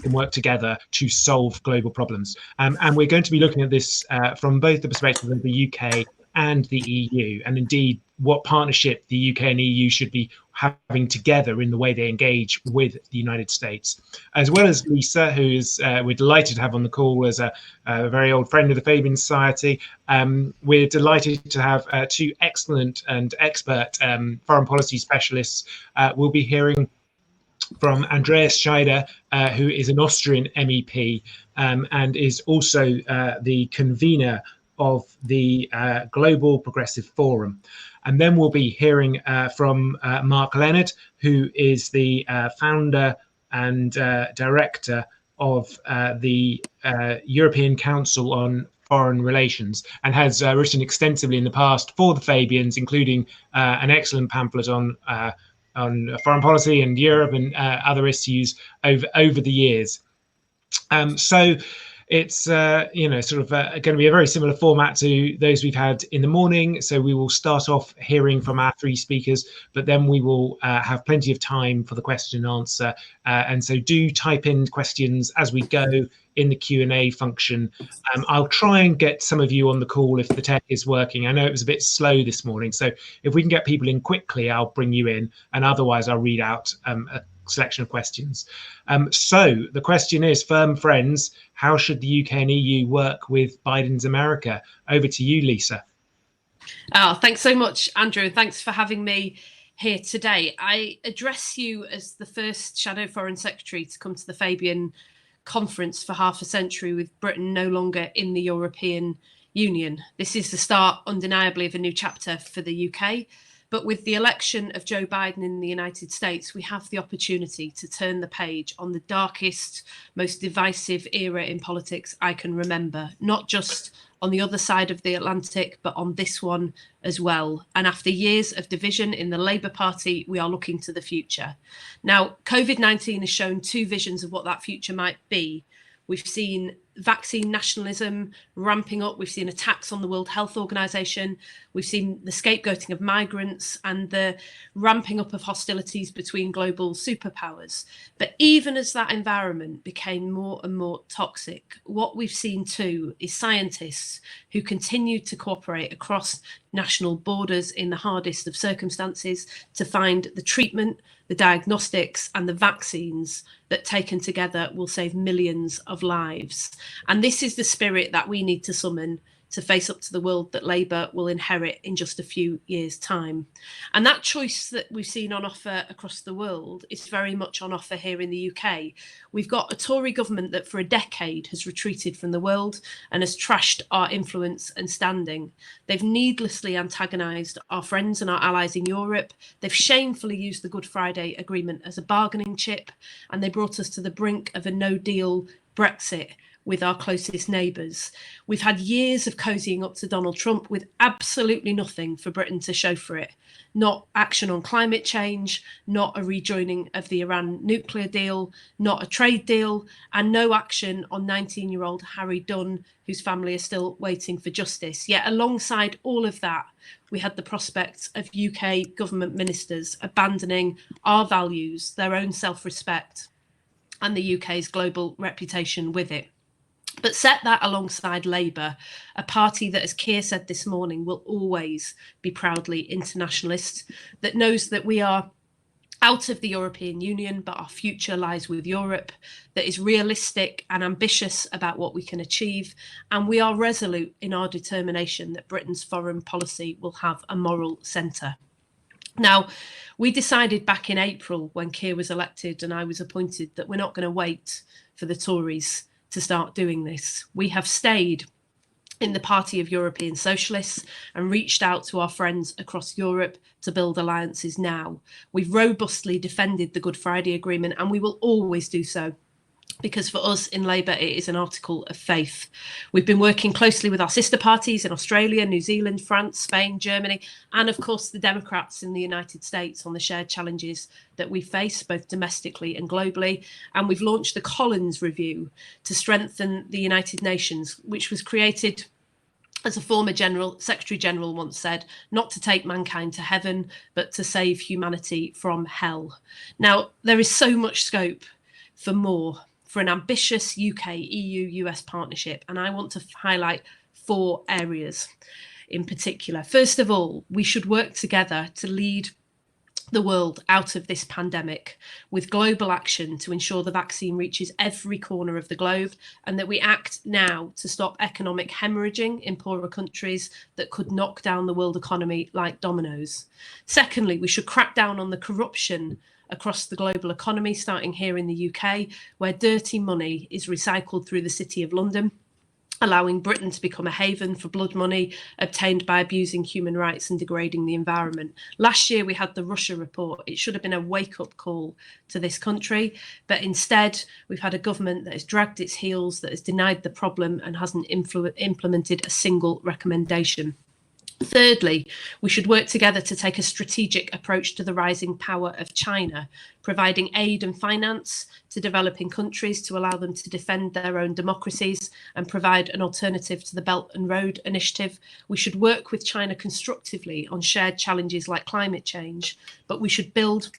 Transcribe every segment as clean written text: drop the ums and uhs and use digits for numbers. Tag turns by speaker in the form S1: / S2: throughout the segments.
S1: can work together to solve global problems. And we're going to be looking at this from both the perspective of the UK and the EU, and indeed what partnership the UK and EU should be having together in the way they engage with the United States, as well as Lisa, who is we're delighted to have on the call as a very old friend of the Fabian Society. We're delighted to have two excellent and expert foreign policy specialists. We'll be hearing from Andreas Scheider, who is an Austrian MEP and is also the convener of the Global Progressive Forum. And then we'll be hearing from Mark Leonard, who is the founder and director of the European Council on Foreign Relations, and has written extensively in the past for the Fabians, including an excellent pamphlet on foreign policy and Europe and other issues over the years. So it's sort of going to be a very similar format to those we've had in the morning. So we will start off hearing from our three speakers, but then we will have plenty of time for the question and answer. And so do type in questions as we go in the Q&A function. I'll try and get some of you on the call if the tech is working. I know it was a bit slow this morning, so if we can get people in quickly, I'll bring you in, and otherwise I'll read out a selection of questions. So the question is, firm friends, how should the UK and EU work with Biden's America? Over to you, Lisa.
S2: Oh, thanks so much, Andrew. Thanks for having me here today. I address you as the first Shadow Foreign Secretary to come to the Fabian Conference for half a century with Britain no longer in the European Union. This is the start, undeniably, of a new chapter for the UK. But with the election of Joe Biden in the United States, we have the opportunity to turn the page on the darkest, most divisive era in politics I can remember, not just on the other side of the Atlantic, but on this one as well. And after years of division in the Labour Party, we are looking to the future. Now, COVID-19 has shown two visions of what that future might be. We've seen vaccine nationalism ramping up. We've seen attacks on the World Health Organization. We've seen the scapegoating of migrants and the ramping up of hostilities between global superpowers. But even as that environment became more and more toxic, what we've seen too is scientists who continued to cooperate across national borders in the hardest of circumstances to find the treatment, the diagnostics and the vaccines that taken together will save millions of lives. And this is the spirit that we need to summon to face up to the world that Labour will inherit in just a few years' time. And that choice that we've seen on offer across the world is very much on offer here in the UK. We've got a Tory government that for a decade has retreated from the world and has trashed our influence and standing. They've needlessly antagonised our friends and our allies in Europe. They've shamefully used the Good Friday Agreement as a bargaining chip, and they brought us to the brink of a no-deal Brexit with our closest neighbours. We've had years of cozying up to Donald Trump with absolutely nothing for Britain to show for it. Not action on climate change, not a rejoining of the Iran nuclear deal, not a trade deal, and no action on 19-year-old Harry Dunn, whose family is still waiting for justice. Yet alongside all of that, we had the prospect of UK government ministers abandoning our values, their own self-respect, and the UK's global reputation with it. But set that alongside Labour, a party that, as Keir said this morning, will always be proudly internationalist, that knows that we are out of the European Union, but our future lies with Europe, that is realistic and ambitious about what we can achieve. And we are resolute in our determination that Britain's foreign policy will have a moral centre. Now, we decided back in April when Keir was elected and I was appointed that we're not going to wait for the Tories to start doing this. We have stayed in the Party of European Socialists and reached out to our friends across Europe to build alliances now. We've robustly defended the Good Friday Agreement, and we will always do so, because for us in Labour, it is an article of faith. We've been working closely with our sister parties in Australia, New Zealand, France, Spain, Germany, and of course the Democrats in the United States on the shared challenges that we face both domestically and globally. And we've launched the Collins Review to strengthen the United Nations, which was created, as a former Secretary General once said, not to take mankind to heaven, but to save humanity from hell. Now, there is so much scope for more for an ambitious UK, EU, US partnership. And I want to highlight 4 areas in particular. First of all, we should work together to lead the world out of this pandemic with global action to ensure the vaccine reaches every corner of the globe, and that we act now to stop economic hemorrhaging in poorer countries that could knock down the world economy like dominoes. Secondly, we should crack down on the corruption across the global economy, starting here in the UK, where dirty money is recycled through the City of London, allowing Britain to become a haven for blood money obtained by abusing human rights and degrading the environment. Last year, we had the Russia report. It should have been a wake-up call to this country, but instead, we've had a government that has dragged its heels, that has denied the problem and hasn't implemented a single recommendation. Thirdly, we should work together to take a strategic approach to the rising power of China, providing aid and finance to developing countries to allow them to defend their own democracies and provide an alternative to the Belt and Road Initiative. We should work with China constructively on shared challenges like climate change, but we should build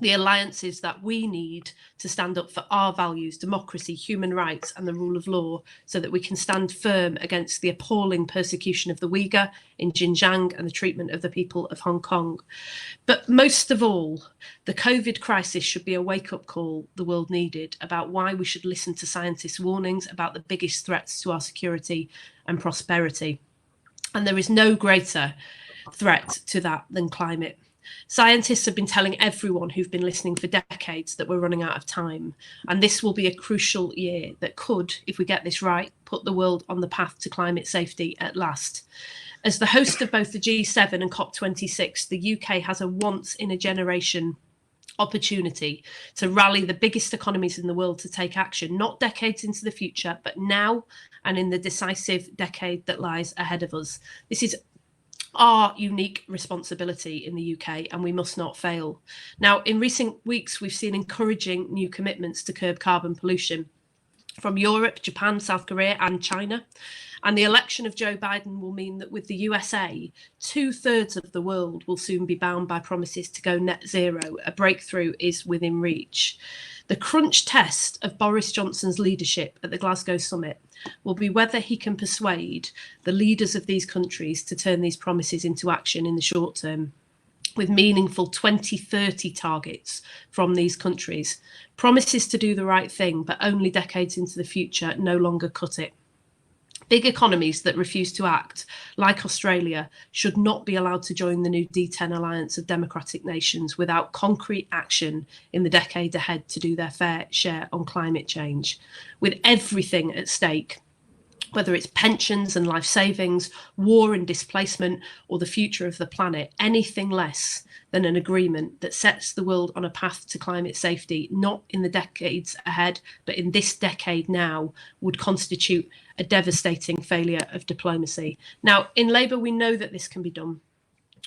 S2: the alliances that we need to stand up for our values, democracy, human rights, and the rule of law, so that we can stand firm against the appalling persecution of the Uyghur in Xinjiang and the treatment of the people of Hong Kong. But most of all, the COVID crisis should be a wake-up call the world needed about why we should listen to scientists' warnings about the biggest threats to our security and prosperity. And there is no greater threat to that than climate. Scientists have been telling everyone who've been listening for decades that we're running out of time. And this will be a crucial year that could, if we get this right, put the world on the path to climate safety at last. As the host of both the G7 and COP26, the UK has a once-in-a-generation opportunity to rally the biggest economies in the world to take action, not decades into the future, but now and in the decisive decade that lies ahead of us. This is our unique responsibility in the UK, and we must not fail. Now, in recent weeks, we've seen encouraging new commitments to curb carbon pollution from Europe, Japan, South Korea, and China. And the election of Joe Biden will mean that with the USA, 2/3 of the world will soon be bound by promises to go net zero. A breakthrough is within reach. The crunch test of Boris Johnson's leadership at the Glasgow summit will be whether he can persuade the leaders of these countries to turn these promises into action in the short term, with meaningful 2030 targets from these countries. Promises to do the right thing, but only decades into the future, no longer cut it. Big economies that refuse to act, like Australia, should not be allowed to join the new D10 alliance of democratic nations without concrete action in the decade ahead to do their fair share on climate change. With everything at stake, whether it's pensions and life savings, war and displacement, or the future of the planet, anything less than an agreement that sets the world on a path to climate safety, not in the decades ahead, but in this decade now, would constitute a devastating failure of diplomacy. Now, in Labour, we know that this can be done.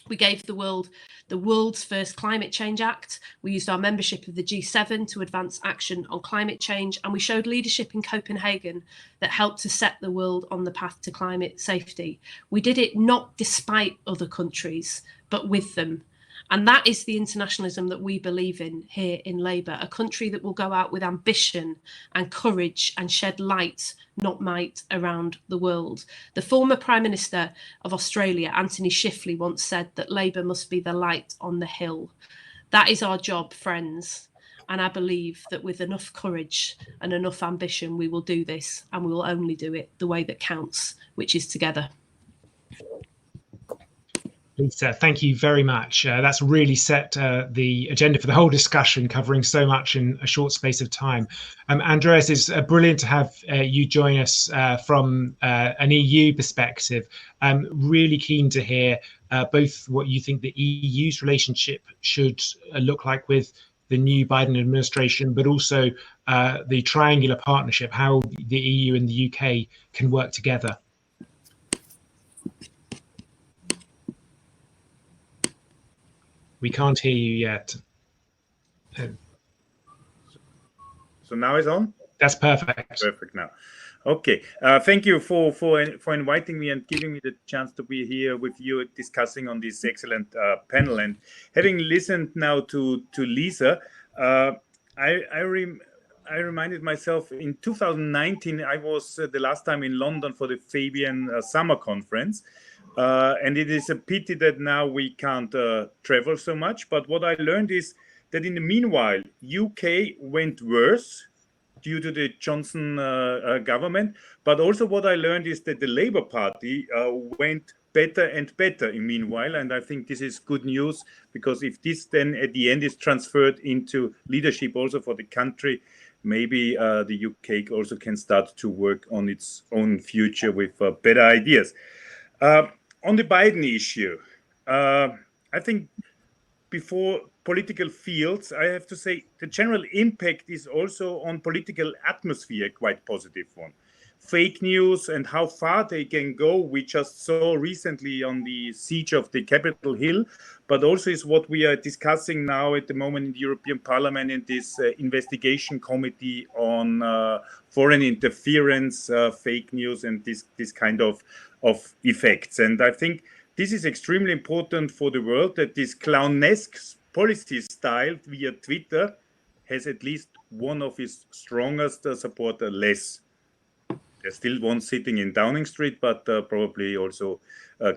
S2: We gave the world's first climate change act. We used our membership of the G7 to advance action on climate change, and we showed leadership in Copenhagen that helped to set the world on the path to climate safety. We did it not despite other countries, but with them. And that is the internationalism that we believe in here in Labour, a country that will go out with ambition and courage and shed light, not might, around the world. The former Prime Minister of Australia, Anthony Shifley, once said that Labour must be the light on the hill. That is our job, friends. And I believe that with enough courage and enough ambition, we will do this, and we will only do it the way that counts, which is together.
S1: Lisa, thank you very much. That's really set the agenda for the whole discussion, covering so much in a short space of time. Andreas, it's brilliant to have you join us from an EU perspective. Really keen to hear both what you think the EU's relationship should look like with the new Biden administration, but also the triangular partnership, how the EU and the UK can work together. We can't hear you yet.
S3: So now it's on?
S1: That's perfect.
S3: Perfect now. Okay. Thank you for inviting me and giving me the chance to be here with you discussing on this excellent panel. And having listened now to Lisa, I reminded myself in 2019, I was the last time in London for the Fabian Summer Conference. And it is a pity that now we can't travel so much. But what I learned is that in the meanwhile, UK went worse due to the Johnson government. But also what I learned is that the Labour Party went better and better in meanwhile. And I think this is good news, because if this then at the end is transferred into leadership also for the country, maybe the UK also can start to work on its own future with better ideas. On the Biden issue, I think before political fields, I have to say the general impact is also on political atmosphere quite positive one. Fake news and how far they can go, we just saw recently on the siege of the Capitol Hill, but also is what we are discussing now at the moment in the European Parliament in this investigation committee on foreign interference, fake news, and this kind of effects. And I think this is extremely important for the world, that this clownesque policy style via Twitter has at least one of its strongest supporters less. There's still one sitting in Downing Street, but probably also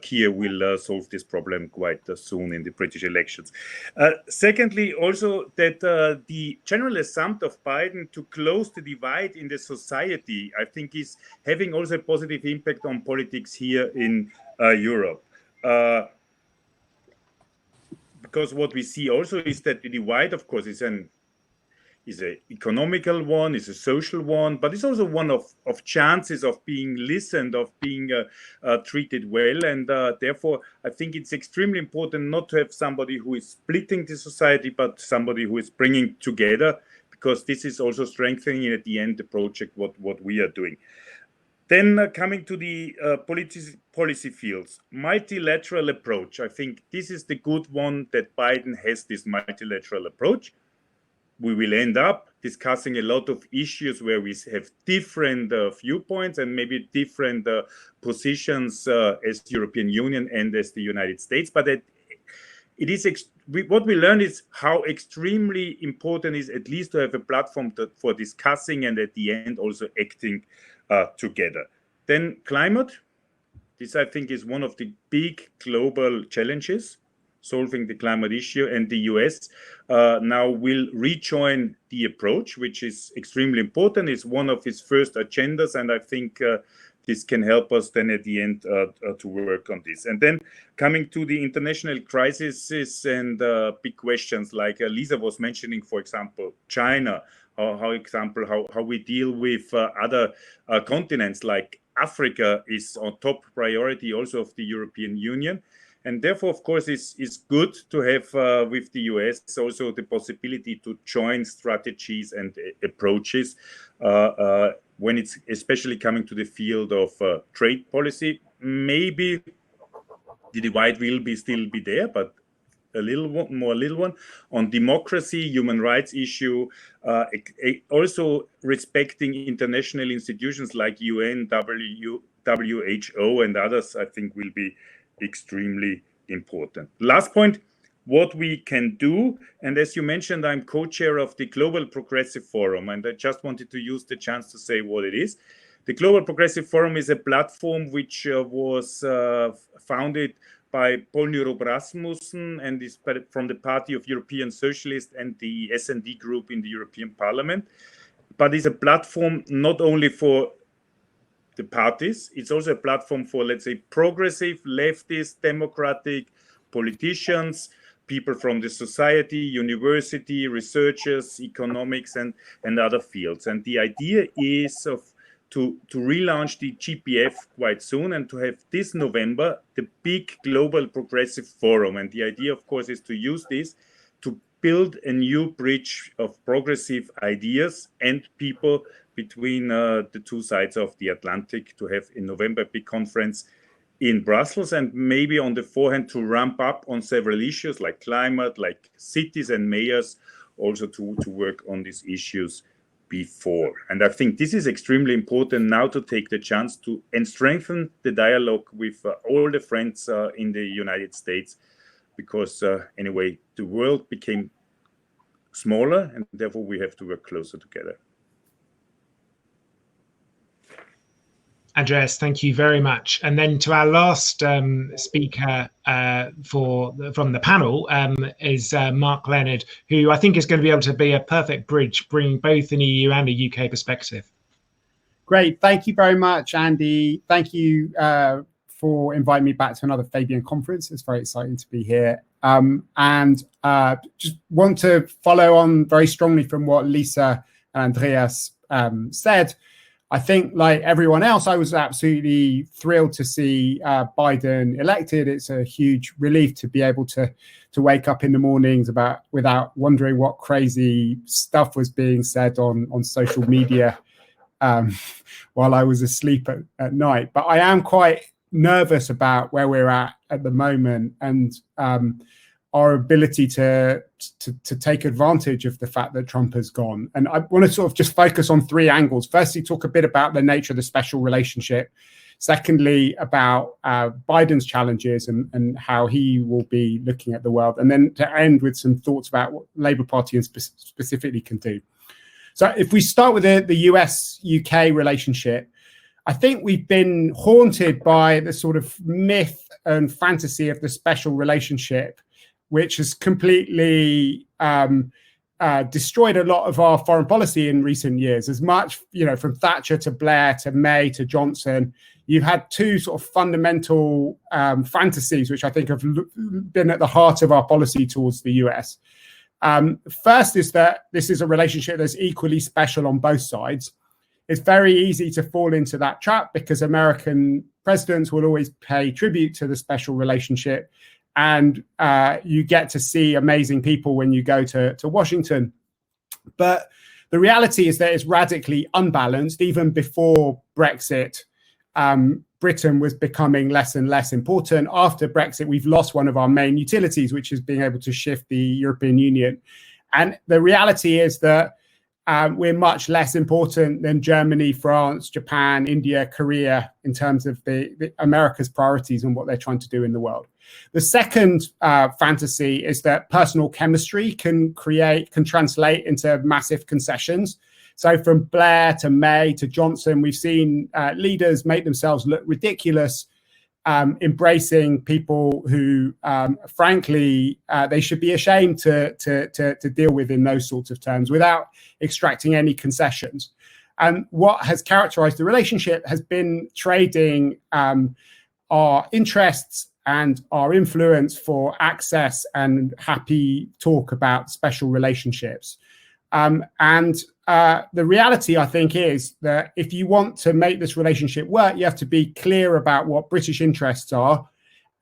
S3: Keir will solve this problem quite soon in the British elections. Secondly, also that the general assumption of Biden to close the divide in the society, I think, is having also a positive impact on politics here in Europe. Because what we see also is that the divide, of course, is an economical one, is a social one, but it's also one of chances of being listened, of being treated well. And therefore, I think it's extremely important not to have somebody who is splitting the society, but somebody who is bringing together, because this is also strengthening at the end the project, what we are doing. Then coming to the policy fields, multilateral approach. I think this is the good one, that Biden has this multilateral approach. We will end up discussing a lot of issues where we have different viewpoints and maybe different positions as European Union and as the United States. But it is what we learned is how extremely important is at least to have a platform for discussing and at the end also acting together. Then climate. This, I think, is one of the big global challenges, solving the climate issue, and the US now will rejoin the approach, which is extremely important. It's one of his first agendas, and I think this can help us then at the end to work on this. And then coming to the international crises and big questions, like Lisa was mentioning, for example, China, how we deal with other continents, like Africa is on top priority also of the European Union. And therefore, of course, it's good to have with the US also the possibility to join strategies and approaches when it's especially coming to the field of trade policy. Maybe the divide will still be there, but a little one on democracy, human rights issue, also respecting international institutions like UN, WHO, and others, I think will be extremely important. Last point, what we can do, and as you mentioned, I'm co-chair of the Global Progressive Forum, and I just wanted to use the chance to say what it is. The Global Progressive Forum is a platform which was founded by Poul Nyrup Rasmussen and is from the Party of European Socialists and the S&D group in the European Parliament, but is a platform not only for the parties, it's also a platform for, let's say, progressive, leftist, democratic politicians, people from the society, university, researchers, economics, and other fields. And the idea is to relaunch the GPF quite soon and to have this November the big Global Progressive Forum. And the idea, of course, is to use this to build a new bridge of progressive ideas and people between the two sides of the Atlantic, to have in November a big conference in Brussels, and maybe on the forehand to ramp up on several issues like climate, like cities and mayors, also to work on these issues before. And I think this is extremely important now, to take the chance to and strengthen the dialogue with all the friends in the United States, because anyway, the world became smaller and therefore we have to work closer together.
S1: Andreas, thank you very much. And then to our last speaker from the panel is Mark Leonard, who I think is going to be able to be a perfect bridge, bringing both an EU and a UK perspective.
S4: Great. Thank you very much, Andy. Thank you for inviting me back to another Fabian conference. It's very exciting to be here. And just want to follow on very strongly from what Lisa and Andreas said. I think, like everyone else, I was absolutely thrilled to see Biden elected. It's a huge relief to be able to wake up in the mornings without wondering what crazy stuff was being said on social media while I was asleep at night. But I am quite nervous about where we're at the moment, and our ability to take advantage of the fact that Trump has gone. And I want to sort of just focus on three angles. Firstly, talk a bit about the nature of the special relationship. Secondly, about Biden's challenges and how he will be looking at the world. And then to end with some thoughts about what Labour Party specifically can do. So if we start with the US-UK relationship, I think we've been haunted by the sort of myth and fantasy of the special relationship, which has completely destroyed a lot of our foreign policy in recent years. As much, from Thatcher to Blair to May to Johnson, you've had two sort of fundamental fantasies, which I think have been at the heart of our policy towards the US. First is that this is a relationship that's equally special on both sides. It's very easy to fall into that trap because American presidents will always pay tribute to the special relationship. And you get to see amazing people when you go to Washington. But the reality is that it's radically unbalanced. Even before Brexit, Britain was becoming less and less important. After Brexit, we've lost one of our main utilities, which is being able to shift the European Union. And the reality is that we're much less important than Germany, France, Japan, India, Korea in terms of the America's priorities and what they're trying to do in the world. The second fantasy is that personal chemistry can translate into massive concessions. So from Blair to May to Johnson, we've seen leaders make themselves look ridiculous, embracing people who, frankly, they should be ashamed to deal with in those sorts of terms without extracting any concessions. And what has characterized the relationship has been trading our interests and our influence for access and happy talk about special relationships. The reality, I think, is that if you want to make this relationship work, you have to be clear about what British interests are.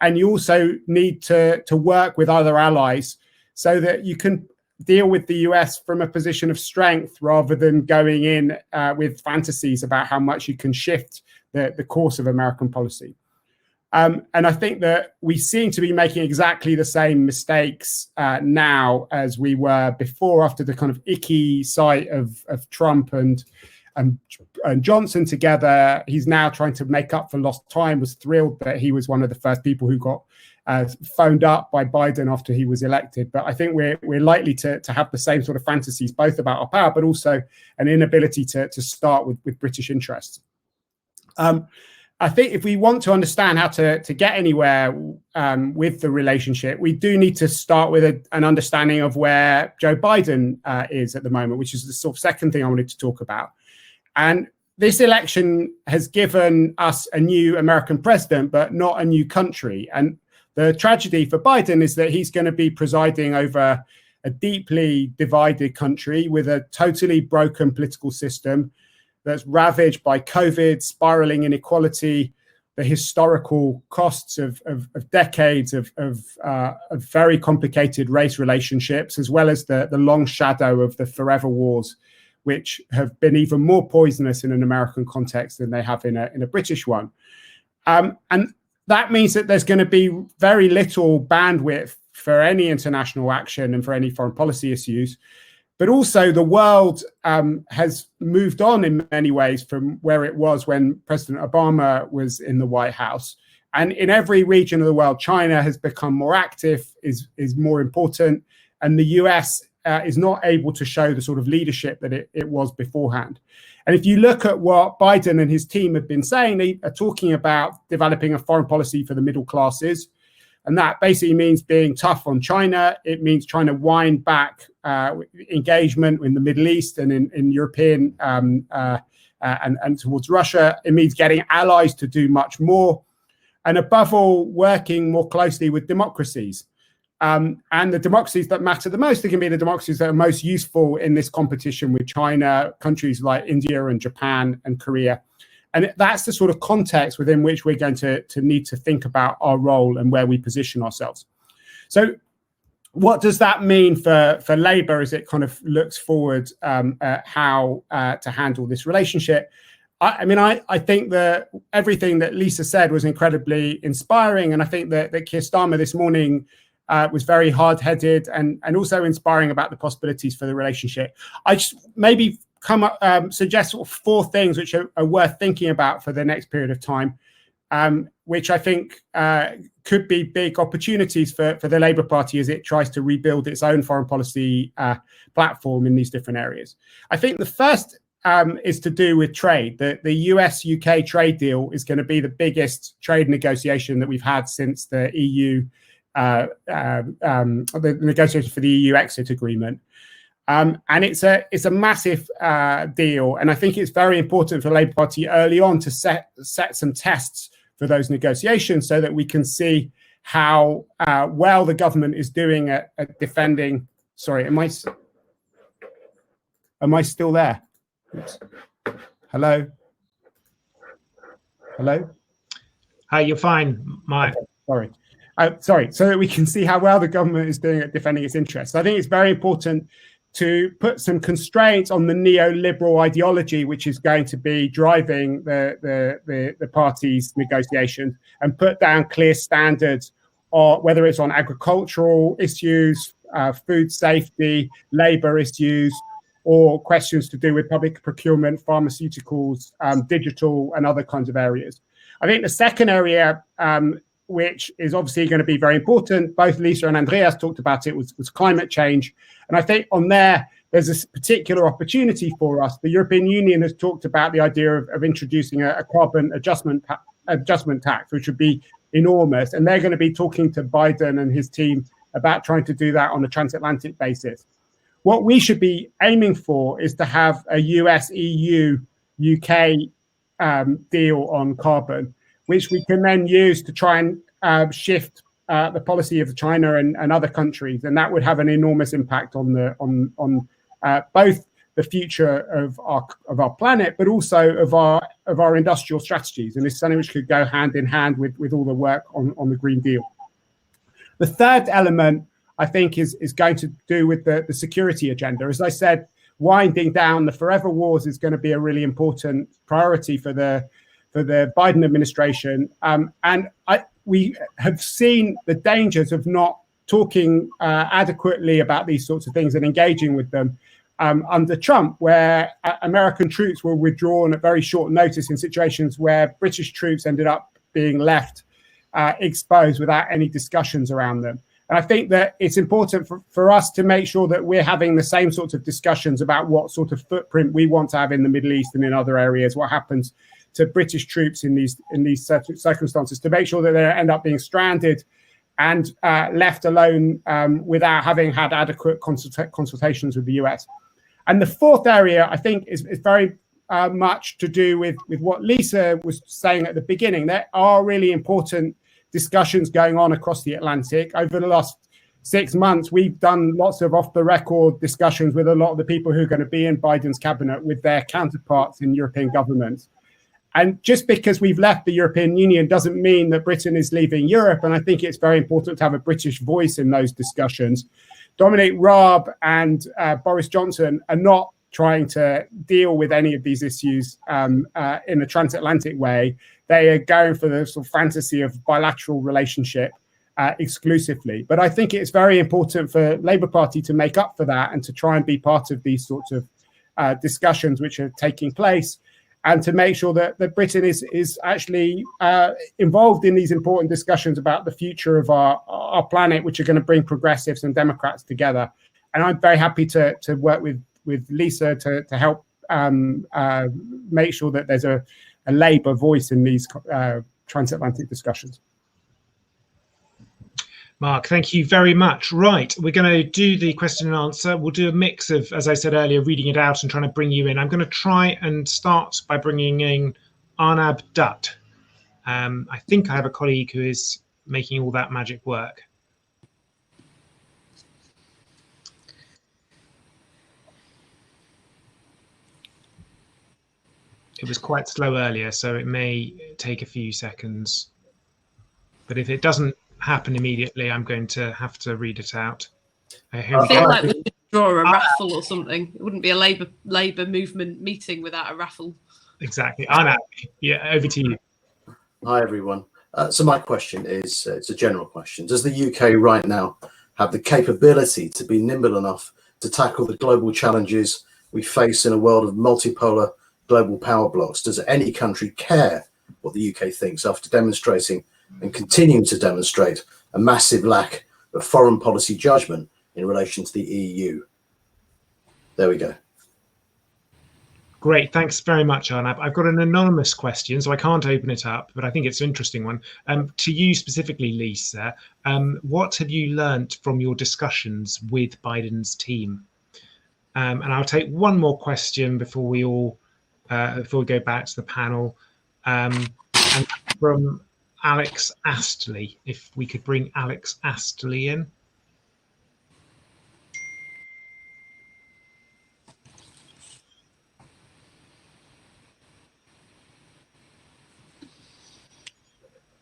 S4: And you also need to work with other allies so that you can deal with the US from a position of strength rather than going in with fantasies about how much you can shift the course of American policy. And I think that we seem to be making exactly the same mistakes now as we were before, after the kind of icky sight of Trump and Johnson together. He's now trying to make up for lost time. Was thrilled that he was one of the first people who got phoned up by Biden after he was elected. But I think we're likely to have the same sort of fantasies, both about our power, but also an inability to start with British interests. I think if we want to understand how to get anywhere with the relationship, we do need to start with an understanding of where Joe Biden is at the moment, which is the sort of second thing I wanted to talk about. And this election has given us a new American president, but not a new country. And the tragedy for Biden is that he's going to be presiding over a deeply divided country with a totally broken political system that's ravaged by COVID, spiraling inequality, the historical costs of decades of very complicated race relationships, as well as the long shadow of the forever wars, which have been even more poisonous in an American context than they have in a British one. And that means that there's going to be very little bandwidth for any international action and for any foreign policy issues. But also the world has moved on in many ways from where it was when President Obama was in the White House. And in every region of the world, China has become more active, is more important. And the US is not able to show the sort of leadership that it was beforehand. And if you look at what Biden and his team have been saying, they are talking about developing a foreign policy for the middle classes. And that basically means being tough on China. It means trying to wind back engagement in the Middle East and in European and towards Russia. It means getting allies to do much more. And above all, working more closely with democracies. And the democracies that matter the most are going to be the democracies that are most useful in this competition with China, countries like India and Japan and Korea. And that's the sort of context within which we're going to need to think about our role and where we position ourselves. So what does that mean for Labour as it kind of looks forward at how to handle this relationship? I think that everything that Lisa said was incredibly inspiring. And I think that Keir Starmer this morning was very hard-headed and also inspiring about the possibilities for the relationship. I just maybe suggest sort of 4 things which are worth thinking about for the next period of time, which I think could be big opportunities for the Labour Party as it tries to rebuild its own foreign policy platform in these different areas. I think the first is to do with trade. The US-UK trade deal is going to be the biggest trade negotiation that we've had since the EU the negotiation for the EU exit agreement, and it's a massive deal. And I think it's very important for the Labour Party early on to set some tests for those negotiations, so that we can see how well the government is doing at defending. Sorry, am I still there? Oops. Hello.
S1: You're fine, Mike.
S4: Okay, sorry, so that we can see how well the government is doing at defending its interests. I think it's very important to put some constraints on the neoliberal ideology, which is going to be driving the party's negotiations, and put down clear standards, or whether it's on agricultural issues, food safety, labour issues, or questions to do with public procurement, pharmaceuticals, digital, and other kinds of areas. I think the second area, which is obviously going to be very important, both Lisa and Andreas talked about it, was climate change. And I think on there's a particular opportunity for us. The European Union has talked about the idea of introducing a carbon adjustment tax, which would be enormous. And they're going to be talking to Biden and his team about trying to do that on a transatlantic basis. What we should be aiming for is to have a US, EU, UK deal on carbon, which we can then use to try and shift the policy of China and other countries, and that would have an enormous impact on both the future of our planet, but also of our industrial strategies. And it's something which could go hand in hand with all the work on the Green Deal. The third element, I think, is going to do with the security agenda. As I said, winding down the forever wars is going to be a really important priority for the Biden administration. We have seen the dangers of not talking adequately about these sorts of things and engaging with them under Trump, where American troops were withdrawn at very short notice in situations where British troops ended up being left exposed without any discussions around them. And I think that it's important for us to make sure that we're having the same sorts of discussions about what sort of footprint we want to have in the Middle East and in other areas, what happens to British troops in these circumstances, to make sure that they end up being stranded and left alone without having had adequate consultations with the US. And the fourth area, I think, is very much to do with what Lisa was saying at the beginning. There are really important discussions going on across the Atlantic. Over the last 6 months, we've done lots of off-the-record discussions with a lot of the people who are going to be in Biden's cabinet with their counterparts in European governments. And just because we've left the European Union doesn't mean that Britain is leaving Europe. And I think it's very important to have a British voice in those discussions. Dominic Raab and Boris Johnson are not trying to deal with any of these issues in a transatlantic way. They are going for the sort of fantasy of bilateral relationship exclusively. But I think it's very important for Labour Party to make up for that and to try and be part of these sorts of discussions which are taking place, and to make sure that Britain is actually involved in these important discussions about the future of our planet, which are going to bring progressives and Democrats together. I'm very happy to work with Lisa to help make sure that there's a Labour voice in these transatlantic discussions.
S1: Mark, thank you very much. Right, we're going to do the question and answer. We'll do a mix of, as I said earlier, reading it out and trying to bring you in. I'm going to try and start by bringing in Arnab Dutt. I think I have a colleague who is making all that magic work. It was quite slow earlier, so it may take a few seconds. But if it doesn't happen immediately, I'm going to have to read it out.
S2: I feel like we should draw a raffle or something. It wouldn't be a Labour movement meeting without a raffle.
S1: Exactly. Anna, yeah, over to you.
S5: Hi, everyone. So my question is, it's a general question. Does the UK right now have the capability to be nimble enough to tackle the global challenges we face in a world of multipolar global power blocks? Does any country care what the UK thinks after demonstrating and continuing to demonstrate a massive lack of foreign policy judgment in relation to the EU? There we go.
S1: Great, thanks very much, Arnab. I've got an anonymous question, so I can't open it up, but I think it's an interesting one. To you specifically, Lisa, what have you learnt from your discussions with Biden's team? And I'll take one more question before we go back to the panel. And from Alex Astley, if we could bring Alex Astley in.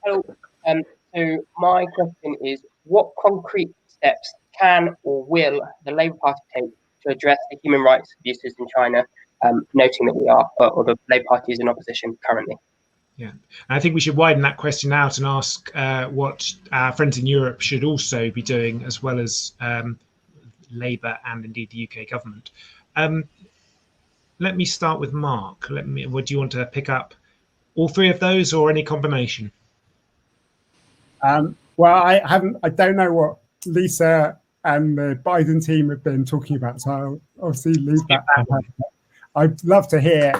S6: Hello. So my question is, what concrete steps can or will the Labour Party take to address the human rights abuses in China, noting that we are, or the Labour Party is in opposition currently?
S1: Yeah, and I think we should widen that question out and ask what our friends in Europe should also be doing, as well as Labour and indeed the UK government. Let me start with Mark. Would you want to pick up all three of those or any combination?
S4: Well, I don't know what Lisa and the Biden team have been talking about, so I'll obviously leave that. I'd love to hear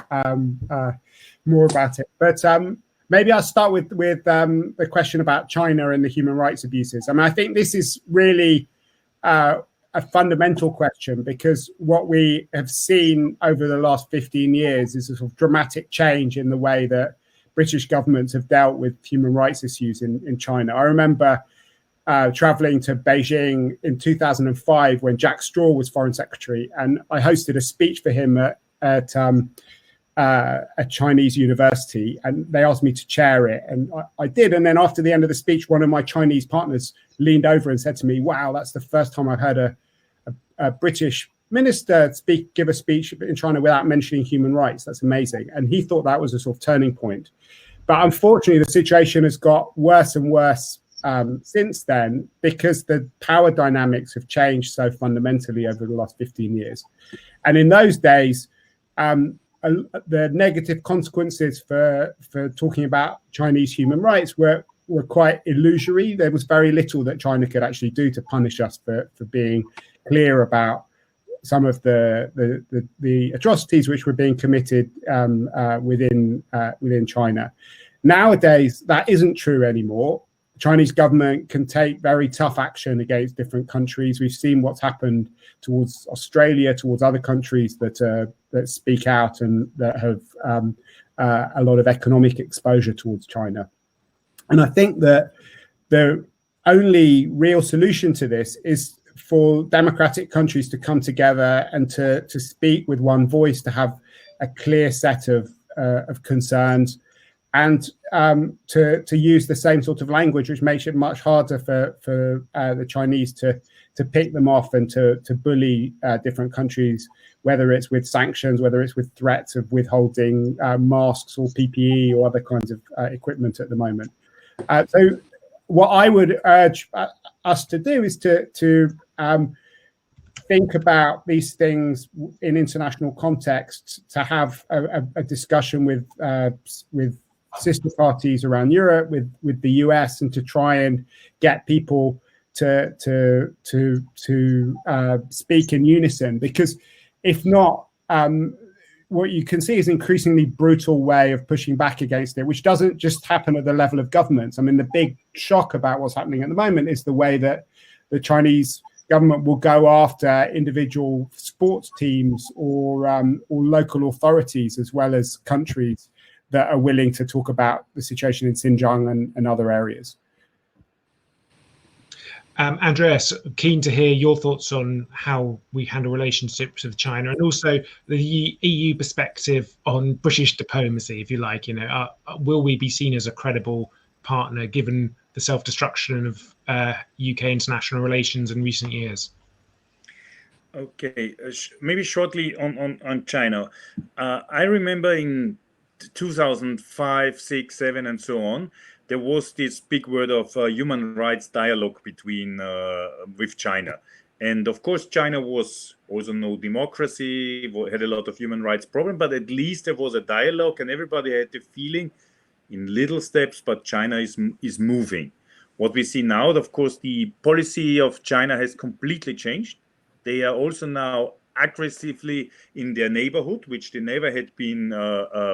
S4: more about it, but maybe I'll start with the question about China and the human rights abuses. I mean, I think this is really a fundamental question, because what we have seen over the last 15 years is a sort of dramatic change in the way that British governments have dealt with human rights issues in China. I remember traveling to Beijing in 2005 when Jack Straw was foreign secretary, and I hosted a speech for him at a Chinese university, and they asked me to chair it, and I did. And then after the end of the speech, one of my Chinese partners leaned over and said to me, "Wow, that's the first time I've heard a British minister give a speech in China without mentioning human rights. That's amazing." And he thought that was a sort of turning point. But unfortunately, the situation has got worse and worse since then, because the power dynamics have changed so fundamentally over the last 15 years. And in those days, the negative consequences for talking about Chinese human rights were quite illusory. There was very little that China could actually do to punish us for being clear about some of the atrocities which were being committed within China. Nowadays, that isn't true anymore. The Chinese government can take very tough action against different countries. We've seen what's happened towards Australia, towards other countries that speak out and that have a lot of economic exposure towards China. And I think that the only real solution to this is for democratic countries to come together and to speak with one voice, to have a clear set of concerns, and to use the same sort of language, which makes it much harder for the Chinese to pick them off and to bully different countries, whether it's with sanctions, whether it's with threats of withholding masks or PPE or other kinds of equipment at the moment. So what I would urge us to do is to think about these things in international contexts, to have a discussion with sister parties around Europe, with the US, and to try and get people speak in unison, because if not, what you can see is increasingly brutal way of pushing back against it, which doesn't just happen at the level of governments. I mean, the big shock about what's happening at the moment is the way that the Chinese government will go after individual sports teams or local authorities, as well as countries that are willing to talk about the situation in Xinjiang and other areas.
S1: Andreas, keen to hear your thoughts on how we handle relationships with China, and also the EU perspective on British diplomacy, if you like. You know, will we be seen as a credible partner given the self-destruction of UK international relations in recent years?
S3: Okay, maybe shortly on China. I remember in 2005, 6, 7, and so on, there was this big word of human rights dialogue between with China. And of course, China was also no democracy, had a lot of human rights problem, but at least there was a dialogue and everybody had the feeling in little steps, but China is moving. What we see now, of course, the policy of China has completely changed. They are also now aggressively in their neighborhood, which they never had been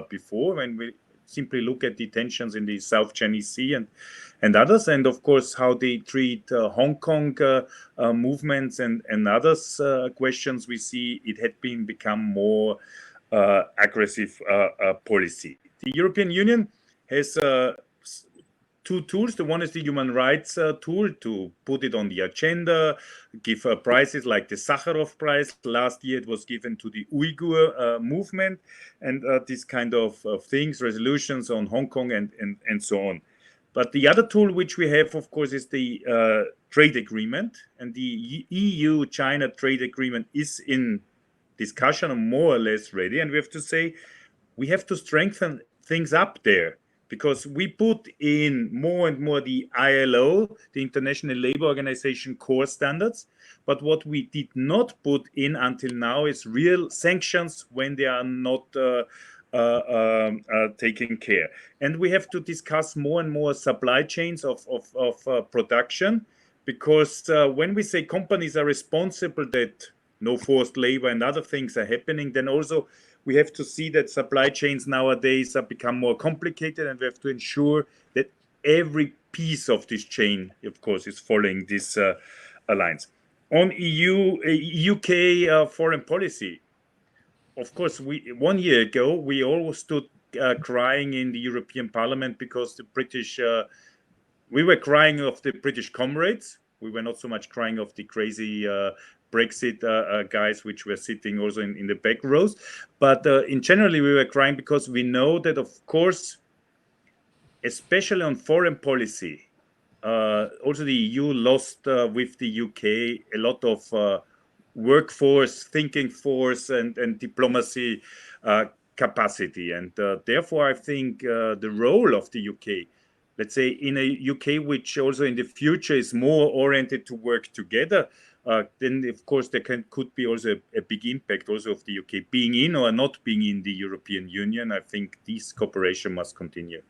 S3: before. When we simply look at the tensions in the South Chinese Sea and others, and of course how they treat Hong Kong movements and others questions, we see it had become more aggressive policy. The European Union has two tools. The one is the human rights tool to put it on the agenda, give prizes like the Sakharov Prize. Last year it was given to the Uyghur movement, and these kind of things, resolutions on Hong Kong and so on. But the other tool which we have, of course, is the trade agreement, and the EU-China trade agreement is in discussion and more or less ready. And we have to say, we have to strengthen things up there, because we put in more and more the ILO, the International Labour Organization core standards. But what we did not put in until now is real sanctions when they are not taking care. And we have to discuss more and more supply chains of production, because when we say companies are responsible that no forced labor and other things are happening, then also we have to see that supply chains nowadays have become more complicated, and we have to ensure that every piece of this chain, of course, is following this lines. On UK foreign policy, of course, 1 year ago, we all stood crying in the European Parliament because the British, we were crying of the British comrades. We were not so much crying of the crazy Brexit guys, which were sitting also in the back rows. But in generally, we were crying because we know that, of course, especially on foreign policy, also the EU lost with the UK a lot of workforce, thinking force, and diplomacy capacity. And therefore, I think the role of the UK, let's say in a UK which also in the future is more oriented to work together, then of course there could be also a big impact also of the UK being in or not being in the European Union. I think this cooperation must continue.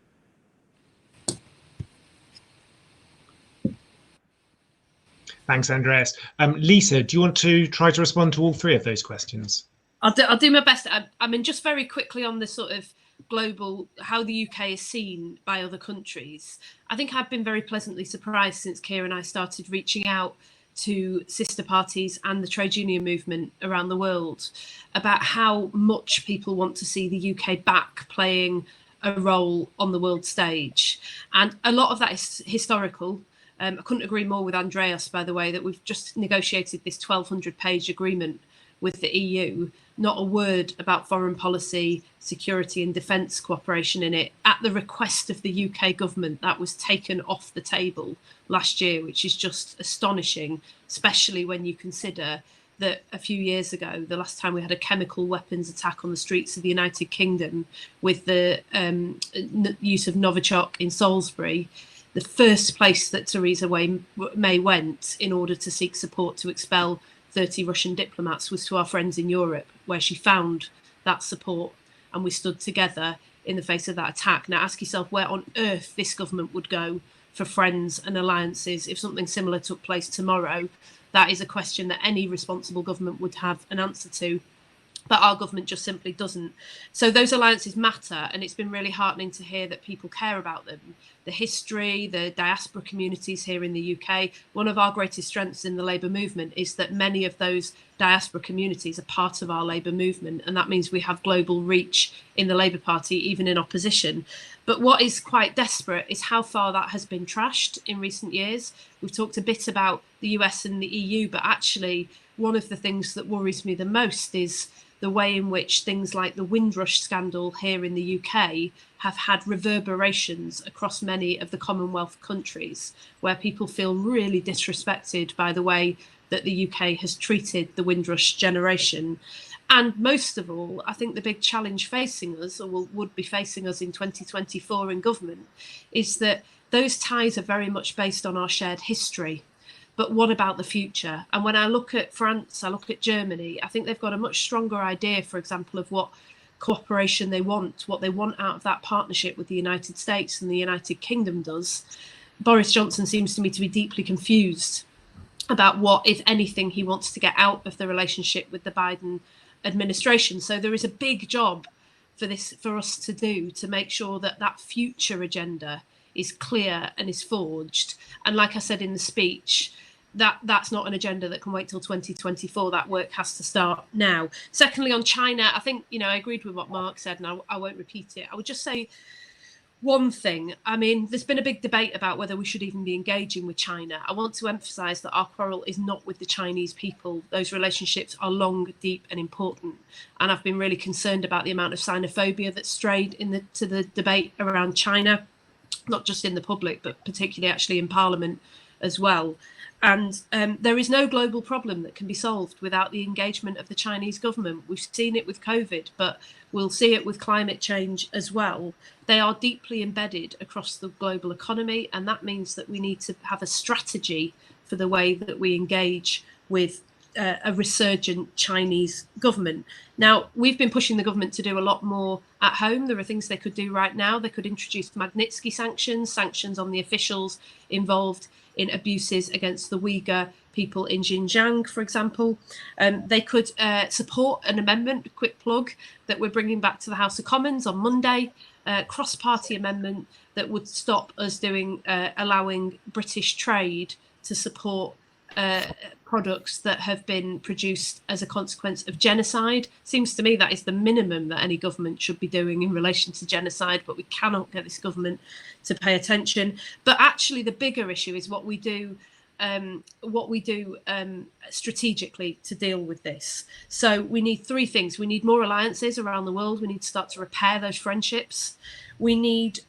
S1: Thanks, Andreas. Lisa, do you want to try to respond to all three of those questions?
S2: I'll do my best. I mean, just very quickly on the sort of global, how the UK is seen by other countries. I think I've been very pleasantly surprised since Keir and I started reaching out to sister parties and the trade union movement around the world about how much people want to see the UK back playing a role on the world stage. And a lot of that is historical. I couldn't agree more with Andreas, by the way, that we've just negotiated this 1,200-page agreement with the EU, not a word about foreign policy, security and defence cooperation in it. At the request of the UK government, that was taken off the table last year, which is just astonishing, especially when you consider that a few years ago, the last time we had a chemical weapons attack on the streets of the United Kingdom with the use of Novichok in Salisbury, the first place that Theresa May went in order to seek support to expel 30 Russian diplomats was to our friends in Europe, where she found that support, and we stood together in the face of that attack. Now ask yourself where on earth this government would go for friends and alliances if something similar took place tomorrow? That is a question that any responsible government would have an answer to, but our government just simply doesn't. So those alliances matter, and it's been really heartening to hear that people care about them. The history, the diaspora communities here in the UK, one of our greatest strengths in the Labour movement is that many of those diaspora communities are part of our Labour movement, and that means we have global reach in the Labour Party, even in opposition. But what is quite desperate is how far that has been trashed in recent years. We've talked a bit about the US and the EU, but actually one of the things that worries me the most is the way in which things like the Windrush scandal here in the UK have had reverberations across many of the Commonwealth countries, where people feel really disrespected by the way that the UK has treated the Windrush generation. And most of all, I think the big challenge facing us, or would be facing us in 2024 in government, is that those ties are very much based on our shared history. But what about the future? And when I look at France, I look at Germany, I think they've got a much stronger idea, for example, of what cooperation they want, what they want out of that partnership with the United States and the United Kingdom does. Boris Johnson seems to me to be deeply confused about what, if anything, he wants to get out of the relationship with the Biden administration. So there is a big job for us to do to make sure that that future agenda is clear and is forged. And like I said in the speech, that's not an agenda that can wait till 2024. That work has to start now. Secondly, on China, I think, I agreed with what Mark said, and I won't repeat it. I would just say one thing. I mean, there's been a big debate about whether we should even be engaging with China. I want to emphasize that our quarrel is not with the Chinese people. Those relationships are long, deep and important. And I've been really concerned about the amount of xenophobia that's strayed into the debate around China, not just in the public, but particularly actually in Parliament as well. And there is no global problem that can be solved without the engagement of the Chinese government. We've seen it with COVID, but we'll see it with climate change as well. They are deeply embedded across the global economy, and that means that we need to have a strategy for the way that we engage with a resurgent Chinese government. Now, we've been pushing the government to do a lot more at home. There are things they could do right now. They could introduce Magnitsky sanctions on the officials involved in abuses against the Uyghur people in Xinjiang, for example. They could support an amendment, a quick plug, that we're bringing back to the House of Commons on Monday, cross-party amendment that would stop us allowing British trade to support products that have been produced as a consequence of genocide. Seems to me that is the minimum that any government should be doing in relation to genocide, but we cannot get this government to pay attention. But actually the bigger issue is what we do strategically to deal with this. So we need three things. We need more alliances around the world. We need to start to repair those friendships. We need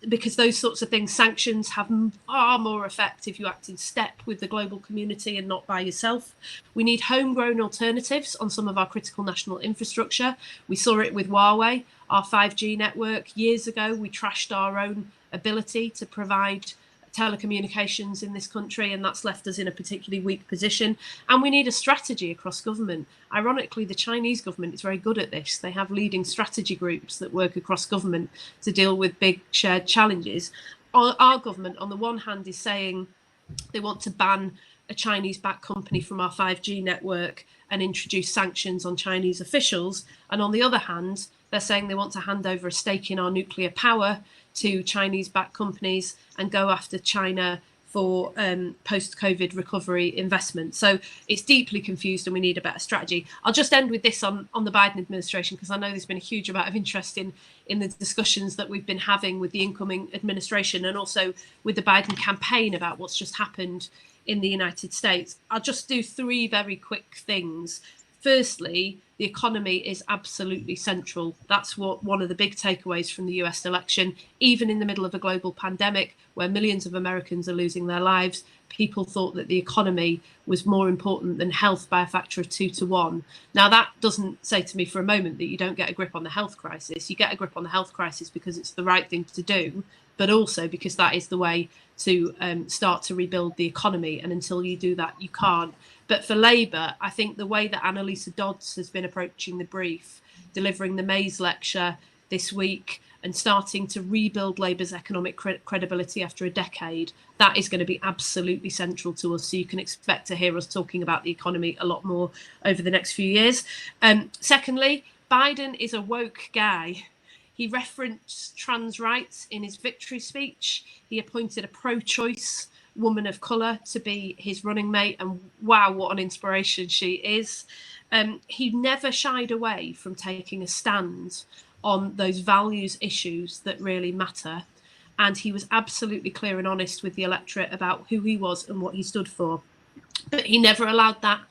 S2: because those sorts of things, sanctions have far more effect if you act in step with the global community and not by yourself. We need homegrown alternatives on some of our critical national infrastructure. We saw it with Huawei, our 5G network. Years ago, we trashed our own ability to provide telecommunications in this country, and that's left us in a particularly weak position. And we need a strategy across government. Ironically, the Chinese government is very good at this. They have leading strategy groups that work across government to deal with big shared challenges. Our government, on the one hand, is saying they want to ban a Chinese-backed company from our 5G network and introduce sanctions on Chinese officials. And on the other hand, they're saying they want to hand over a stake in our nuclear power to Chinese-backed companies and go after China for post-COVID recovery investment. So it's deeply confused and we need a better strategy. I'll just end with this on the Biden administration, because I know there's been a huge amount of interest in the discussions that we've been having with the incoming administration and also with the Biden campaign about what's just happened in the United States. I'll just do three very quick things. Firstly, the economy is absolutely central. That's one of the big takeaways from the US election. Even in the middle of a global pandemic where millions of Americans are losing their lives, people thought that the economy was more important than health by a factor of 2 to 1. Now, that doesn't say to me for a moment that you don't get a grip on the health crisis. You get a grip on the health crisis because it's the right thing to do, but also because that is the way to start to rebuild the economy. And until you do that, you can't. But for Labour, I think the way that Annalisa Dodds has been approaching the brief, delivering the Mays lecture this week, and starting to rebuild Labour's economic credibility after a decade, that is going to be absolutely central to us. So you can expect to hear us talking about the economy a lot more over the next few years. Secondly, Biden is a woke guy. He referenced trans rights in his victory speech. He appointed a pro-choice woman of colour to be his running mate, and wow, what an inspiration she is. He never shied away from taking a stand on those values issues that really matter, and he was absolutely clear and honest with the electorate about who he was and what he stood for. But he never allowed that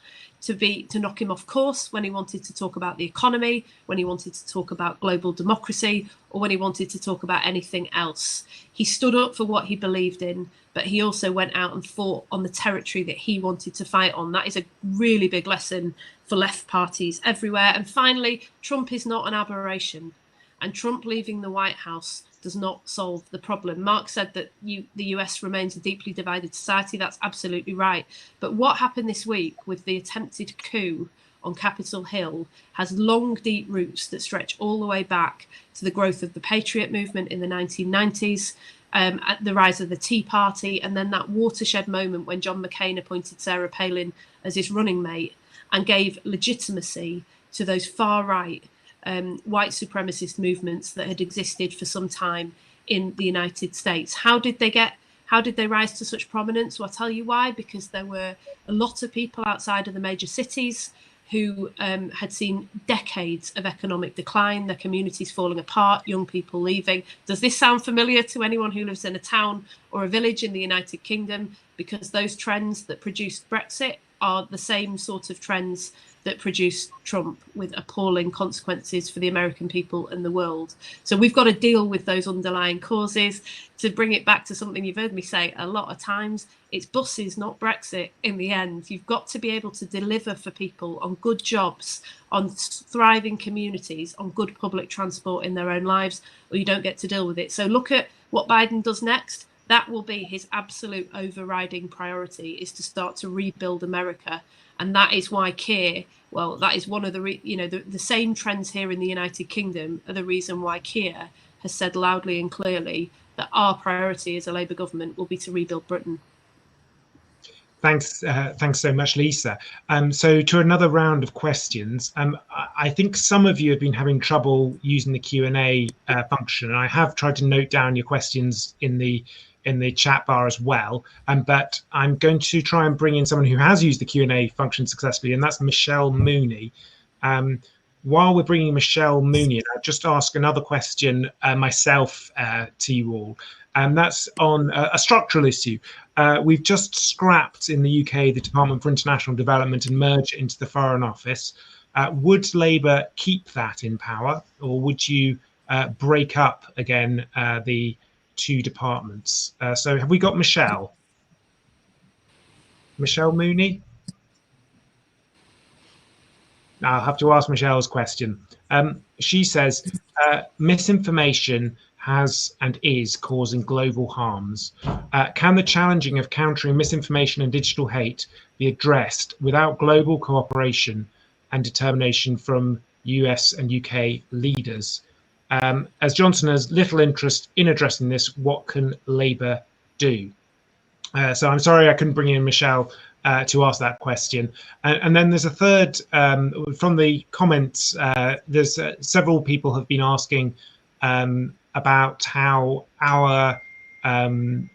S2: to knock him off course when he wanted to talk about the economy, when he wanted to talk about global democracy, or when he wanted to talk about anything else. He stood up for what he believed in, but he also went out and fought on the territory that he wanted to fight on. That is a really big lesson for left parties everywhere. And finally, Trump is not an aberration, and Trump leaving the White House does not solve the problem. Mark said that the US remains a deeply divided society. That's absolutely right. But what happened this week with the attempted coup on Capitol Hill has long, deep roots that stretch all the way back to the growth of the Patriot movement in the 1990s, at the rise of the Tea Party, and then that watershed moment when John McCain appointed Sarah Palin as his running mate and gave legitimacy to those far-right white supremacist movements that had existed for some time in the United States. How did they rise to such prominence? Well, I'll tell you why. Because there were a lot of people outside of the major cities who had seen decades of economic decline, their communities falling apart, young people leaving. Does this sound familiar to anyone who lives in a town or a village in the United Kingdom? Because those trends that produced Brexit are the same sort of trends that produced Trump, with appalling consequences for the American people and the world. So we've got to deal with those underlying causes. To bring it back to something you've heard me say a lot of times, it's buses, not Brexit in the end. You've got to be able to deliver for people on good jobs, on thriving communities, on good public transport in their own lives, or you don't get to deal with it. So look at what Biden does next. That will be his absolute overriding priority, is to start to rebuild America. And that is why Keir, well, that is one of the same trends here in the United Kingdom are the reason why Keir has said loudly and clearly that our priority as a Labour government will be to rebuild Britain.
S1: Thanks so much, Lisa. So to another round of questions. I think some of you have been having trouble using the Q&A function, and I have tried to note down your questions in the chat bar as well. But I'm going to try and bring in someone who has used the Q&A function successfully, and that's Michelle Mooney. While we're bringing Michelle Mooney in, I'll just ask another question myself to you all. And that's on a structural issue. We've just scrapped in the UK the Department for International Development and merged it into the Foreign Office. Would Labour keep that in power, or would you break up again the two departments? So have we got Michelle? Michelle Mooney? I'll have to ask Michelle's question. She says, misinformation has and is causing global harms. Can the challenging of countering misinformation and digital hate be addressed without global cooperation and determination from US and UK leaders? As Johnson has little interest in addressing this, what can Labour do? So I'm sorry I couldn't bring in Michelle to ask that question. And then there's a third from the comments. There's several people have been asking about how our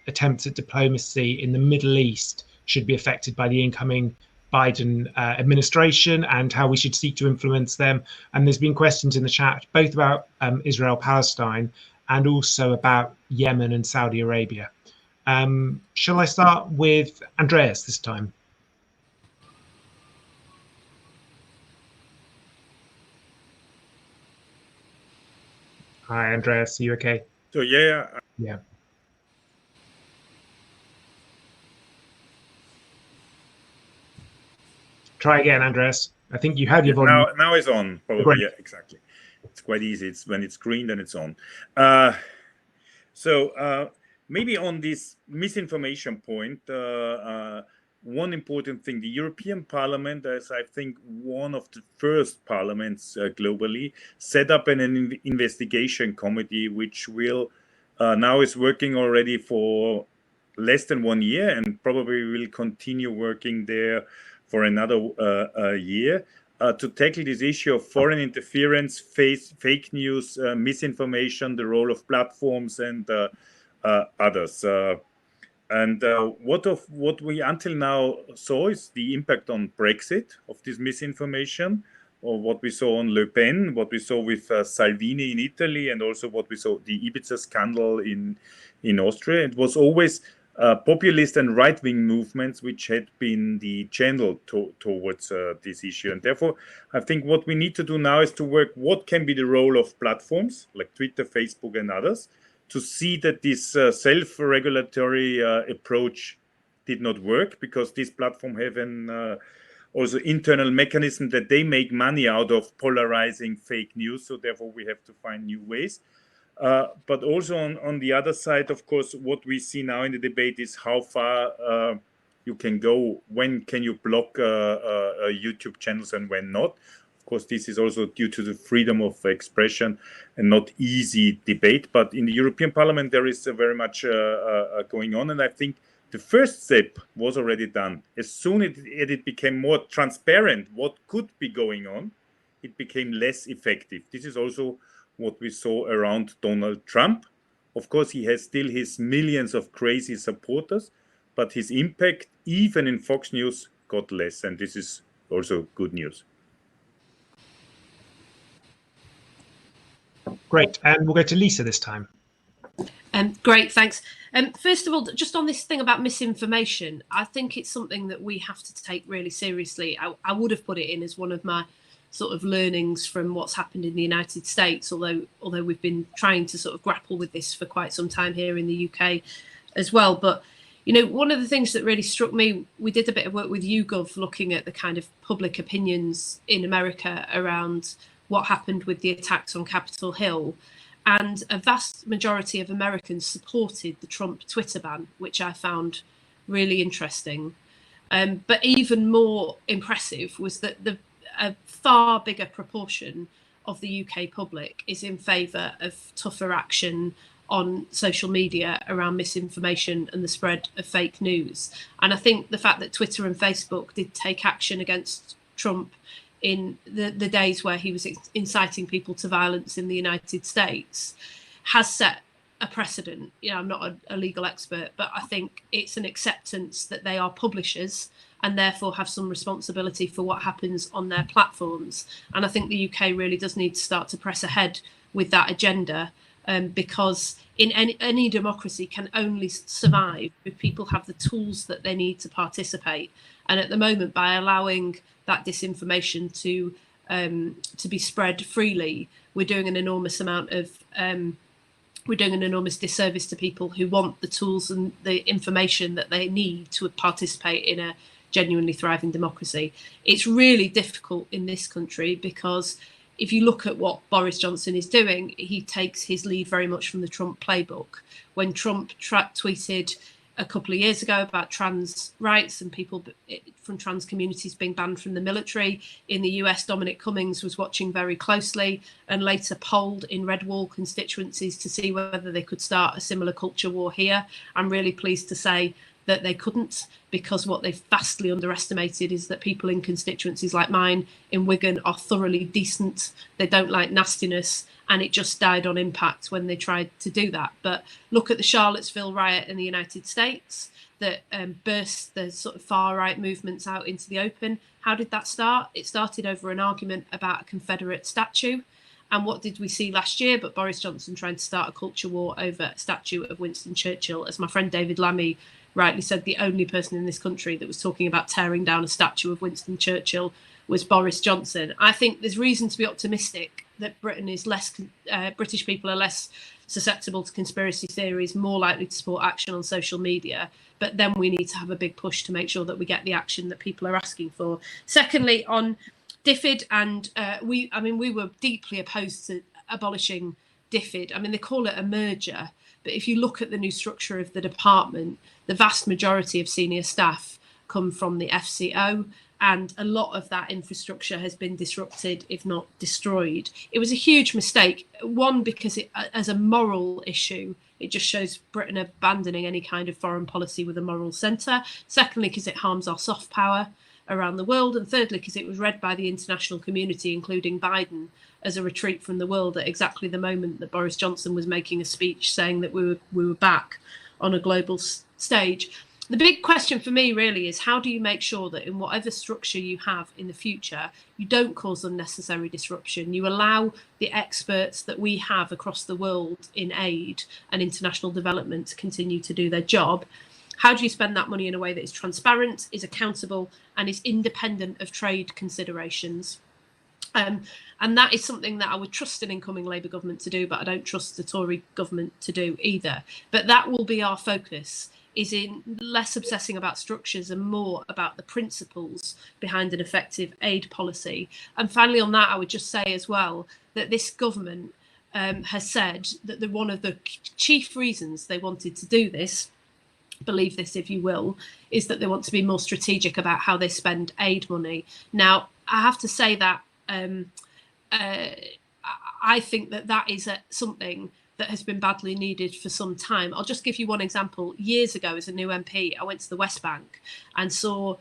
S1: attempts at diplomacy in the Middle East should be affected by the incoming Biden administration, and how we should seek to influence them. And there's been questions in the chat both about Israel-Palestine and also about Yemen and Saudi Arabia. Shall I start with Andreas this time? Hi, Andreas. Are you okay?
S3: So yeah.
S1: Yeah. Try again, Andreas. I think you had your volume.
S3: Now it's on. Probably.
S1: Great.
S3: Yeah, exactly. It's quite easy. It's when it's green, then it's on. So maybe on this misinformation point, one important thing. The European Parliament, as I think one of the first parliaments globally, set up an investigation committee, which will now is working already for less than 1 year and probably will continue working there for another year to tackle this issue of foreign interference, fake news, misinformation, the role of platforms and others. And what we until now saw is the impact on Brexit of this misinformation, or what we saw on Le Pen, what we saw with Salvini in Italy, and also what we saw the Ibiza scandal in Austria. It was always populist and right-wing movements which had been the channel towards this issue. And therefore, I think what we need to do now is to work what can be the role of platforms like Twitter, Facebook, and others, to see that this self-regulatory approach did not work, because this platform have an also internal mechanism that they make money out of polarizing fake news. So therefore, we have to find new ways. But also on the other side, of course, what we see now in the debate is how far you can go. When can you block YouTube channels and when not? Of course, this is also due to the freedom of expression and not easy debate. But in the European Parliament, there is very much going on. And I think the first step was already done. As soon as it became more transparent what could be going on, it became less effective. This is also what we saw around Donald Trump. Of course, he has still his millions of crazy supporters, but his impact, even in Fox News, got less. And this is also good news.
S1: Great. And we'll go to Lisa this time.
S2: Great, thanks. First of all, just on this thing about misinformation, I think it's something that we have to take really seriously. I would have put it in as one of my sort of learnings from what's happened in the United States, although we've been trying to sort of grapple with this for quite some time here in the UK as well. But, you know, one of the things that really struck me, we did a bit of work with YouGov looking at the kind of public opinions in America around what happened with the attacks on Capitol Hill. And a vast majority of Americans supported the Trump Twitter ban, which I found really interesting. But even more impressive was that a far bigger proportion of the UK public is in favour of tougher action on social media around misinformation and the spread of fake news. And I think the fact that Twitter and Facebook did take action against Trump in the days where he was inciting people to violence in the United States has set a precedent. You know, I'm not a legal expert, but I think it's an acceptance that they are publishers and therefore have some responsibility for what happens on their platforms. And I think the UK really does need to start to press ahead with that agenda, because in any democracy can only survive if people have the tools that they need to participate. And at the moment, by allowing that disinformation to be spread freely, we're doing an enormous amount of we're doing an enormous disservice to people who want the tools and the information that they need to participate in a genuinely thriving democracy. It's really difficult in this country because if you look at what Boris Johnson is doing, he takes his lead very much from the Trump playbook. When Trump tweeted a couple of years ago about trans rights and people from trans communities being banned from the military, in the US, Dominic Cummings was watching very closely and later polled in red wall constituencies to see whether they could start a similar culture war here. I'm really pleased to say that they couldn't, because what they've vastly underestimated is that people in constituencies like mine in Wigan are thoroughly decent. They don't like nastiness, and it just died on impact when they tried to do that. But look at the Charlottesville riot in the United States that burst the sort of far right movements out into the open. How did that start? It started over an argument about a Confederate statue. And what did we see last year but Boris Johnson trying to start a culture war over a statue of Winston Churchill? As my friend David Lammy rightly said, the only person in this country that was talking about tearing down a statue of Winston Churchill was Boris Johnson. I think there's reason to be optimistic that Britain is British people are less susceptible to conspiracy theories, more likely to support action on social media. But then we need to have a big push to make sure that we get the action that people are asking for. Secondly, on DFID, and we were deeply opposed to abolishing DFID. I mean, they call it a merger, but if you look at the new structure of the department, the vast majority of senior staff come from the FCO, and a lot of that infrastructure has been disrupted, if not destroyed. It was a huge mistake. One, because as a moral issue, it just shows Britain abandoning any kind of foreign policy with a moral centre. Secondly, because it harms our soft power around the world. And thirdly, because it was read by the international community, including Biden, as a retreat from the world at exactly the moment that Boris Johnson was making a speech saying that we were back on a global stage. The big question for me really is, how do you make sure that in whatever structure you have in the future, you don't cause unnecessary disruption? You allow the experts that we have across the world in aid and international development to continue to do their job. How do you spend that money in a way that is transparent, is accountable, and is independent of trade considerations? And that is something that I would trust an incoming Labour government to do, but I don't trust the Tory government to do either. But that will be our focus, is in less obsessing about structures and more about the principles behind an effective aid policy. And finally on that, I would just say as well that this government has said that one of the chief reasons they wanted to do this, believe this if you will, is that they want to be more strategic about how they spend aid money. Now, I have to say that I think that is something that has been badly needed for some time. I'll just give you one example. Years ago, as a new MP, I went to the West Bank and saw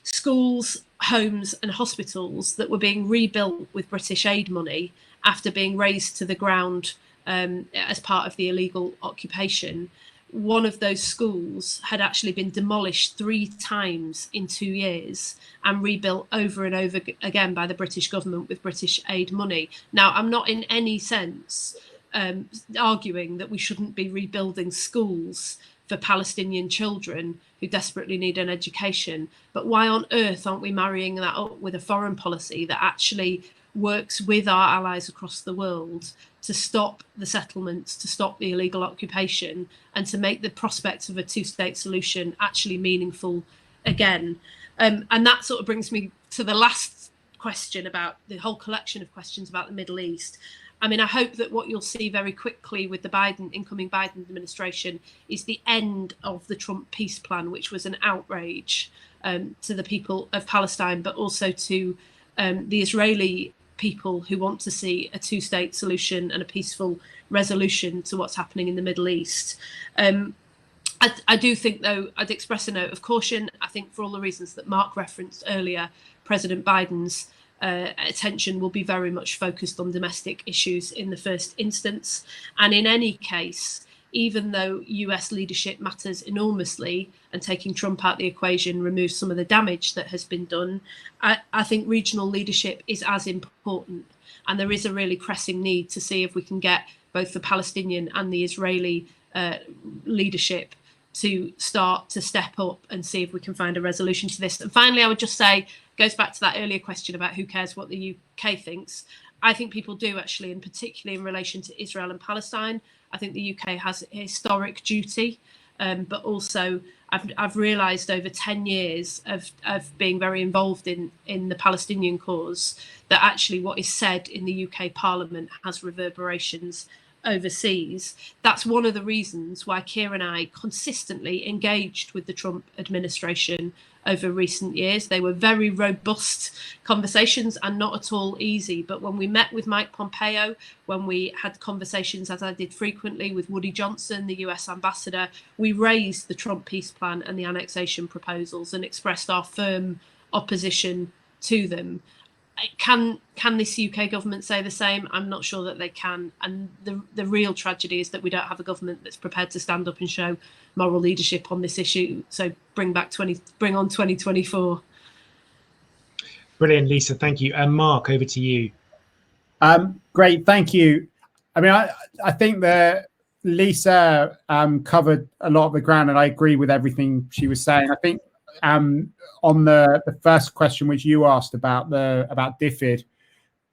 S2: schools, homes and hospitals that were being rebuilt with British aid money after being razed to the ground as part of the illegal occupation. One of those schools had actually been demolished 3 times in 2 years and rebuilt over and over again by the British government with British aid money. Now, I'm not in any sense arguing that we shouldn't be rebuilding schools for Palestinian children who desperately need an education. But why on earth aren't we marrying that up with a foreign policy that actually works with our allies across the world to stop the settlements, to stop the illegal occupation, and to make the prospects of a two-state solution actually meaningful again? And that sort of brings me to the last question about the whole collection of questions about the Middle East. I mean, I hope that what you'll see very quickly with the incoming Biden administration is the end of the Trump peace plan, which was an outrage to the people of Palestine, but also to the Israeli people who want to see a two-state solution and a peaceful resolution to what's happening in the Middle East. I do think, though, I'd express a note of caution. I think for all the reasons that Mark referenced earlier, President Biden's attention will be very much focused on domestic issues in the first instance. And in any case, even though US leadership matters enormously and taking Trump out the equation removes some of the damage that has been done, I think regional leadership is as important. And there is a really pressing need to see if we can get both the Palestinian and the Israeli leadership to start to step up and see if we can find a resolution to this. And finally, I would just say, goes back to that earlier question about who cares what the UK thinks. I think people do, actually, and particularly in relation to Israel and Palestine. I think the UK has a historic duty, but also I've realised over 10 years of being very involved in the Palestinian cause that actually what is said in the UK Parliament has reverberations overseas. That's one of the reasons why Keir and I consistently engaged with the Trump administration over recent years. They were very robust conversations and not at all easy. But when we met with Mike Pompeo, when we had conversations, as I did frequently, with Woody Johnson, the US ambassador, we raised the Trump peace plan and the annexation proposals and expressed our firm opposition to them. Can this UK government say the same? I'm not sure that they can. And the real tragedy is that we don't have a government that's prepared to stand up and show moral leadership on this issue. So bring on 2024.
S1: Brilliant, Lisa. Thank you. And Mark, over to you.
S4: Great, thank you. I mean, I think that Lisa covered a lot of the ground, and I agree with everything she was saying. I think on the first question which you asked about DFID,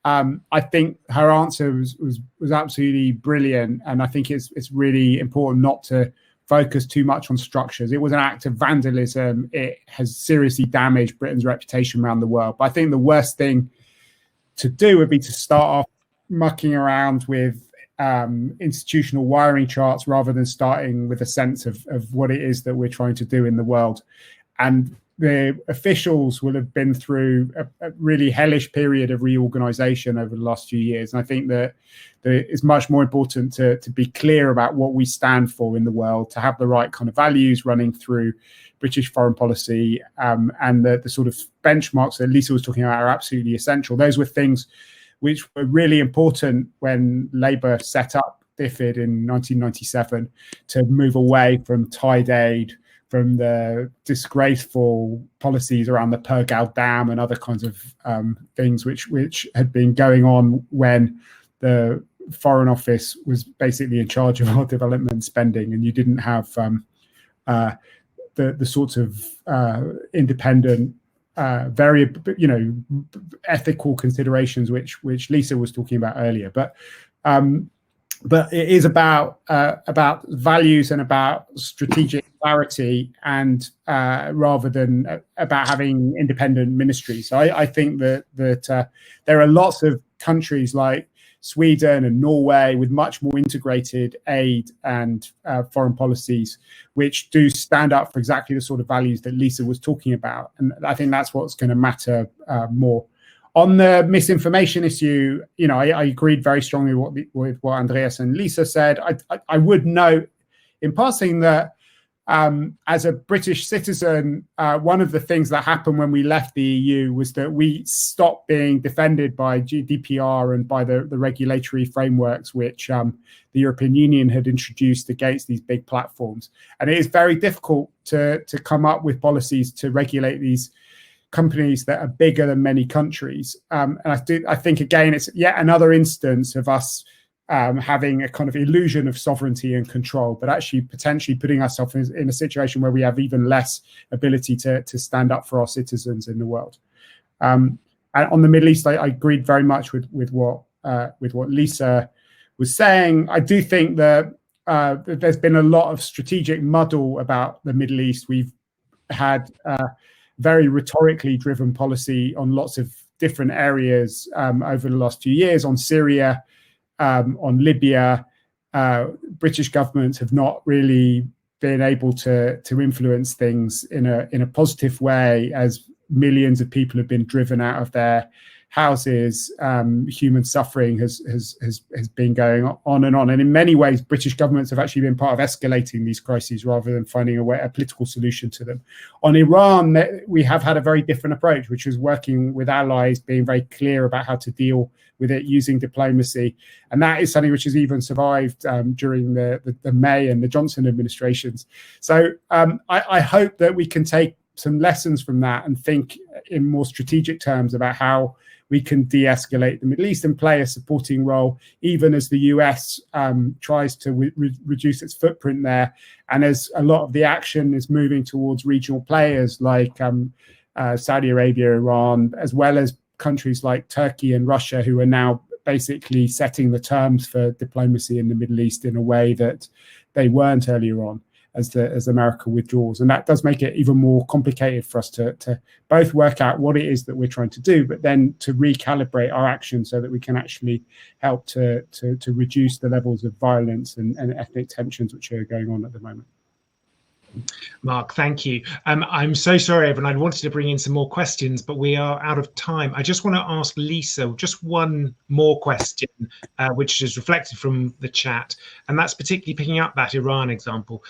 S4: I think her answer was absolutely brilliant, and I think it's really important not to focus too much on structures. It was an act of vandalism. It has seriously damaged Britain's reputation around the world. But I think the worst thing to do would be to start off mucking around with institutional wiring charts rather than starting with a sense of what it is that we're trying to do in the world. And the officials will have been through a really hellish period of reorganization over the last few years. And I think that it's much more important to be clear about what we stand for in the world, to have the right kind of values running through British foreign policy, and the sort of benchmarks that Lisa was talking about are absolutely essential. Those were things which were really important when Labour set up DFID in 1997 to move away from tide aid, from the disgraceful policies around the Pergal Dam and other kinds of things which had been going on when the Foreign Office was basically in charge of our development spending, and you didn't have the sorts of independent, very ethical considerations which Lisa was talking about earlier. But it is about values and about strategic clarity, and rather than about having independent ministries. So I think that there are lots of countries like Sweden and Norway with much more integrated aid and foreign policies, which do stand up for exactly the sort of values that Lisa was talking about. And I think that's what's going to matter more. On the misinformation issue, I agreed very strongly with what Andreas and Lisa said. I would note in passing that as a British citizen, one of the things that happened when we left the EU was that we stopped being defended by GDPR and by the regulatory frameworks which the European Union had introduced against these big platforms. And it is very difficult to come up with policies to regulate these companies that are bigger than many countries. And I think, again, it's yet another instance of us having a kind of illusion of sovereignty and control, but actually potentially putting ourselves in a situation where we have even less ability to stand up for our citizens in the world. And on the Middle East, I agreed very much with what Lisa was saying. I do think that there's been a lot of strategic muddle about the Middle East. We've had very rhetorically driven policy on lots of different areas over the last few years, on Syria, on Libya. British governments have not really been able to influence things in a positive way, as millions of people have been driven out of their houses. Human suffering has been going on and on. And in many ways, British governments have actually been part of escalating these crises rather than finding a political solution to them. On Iran, we have had a very different approach, which is working with allies, being very clear about how to deal with it using diplomacy. And that is something which has even survived during the May and the Johnson administrations. So I hope that we can take some lessons from that and think in more strategic terms about how we can de-escalate the Middle East and play a supporting role, even as the US tries to reduce its footprint there. And as a lot of the action is moving towards regional players like Saudi Arabia, Iran, as well as countries like Turkey and Russia, who are now basically setting the terms for diplomacy in the Middle East in a way that they weren't earlier on, as America withdraws. And that does make it even more complicated for us to both work out what it is that we're trying to do, but then to recalibrate our action so that we can actually help to reduce the levels of violence and ethnic tensions which are going on at the moment.
S1: Mark, thank you. I'm so sorry, everyone. I wanted to bring in some more questions, but we are out of time. I just want to ask Lisa just one more question, which is reflected from the chat, and that's particularly picking up that Iran example.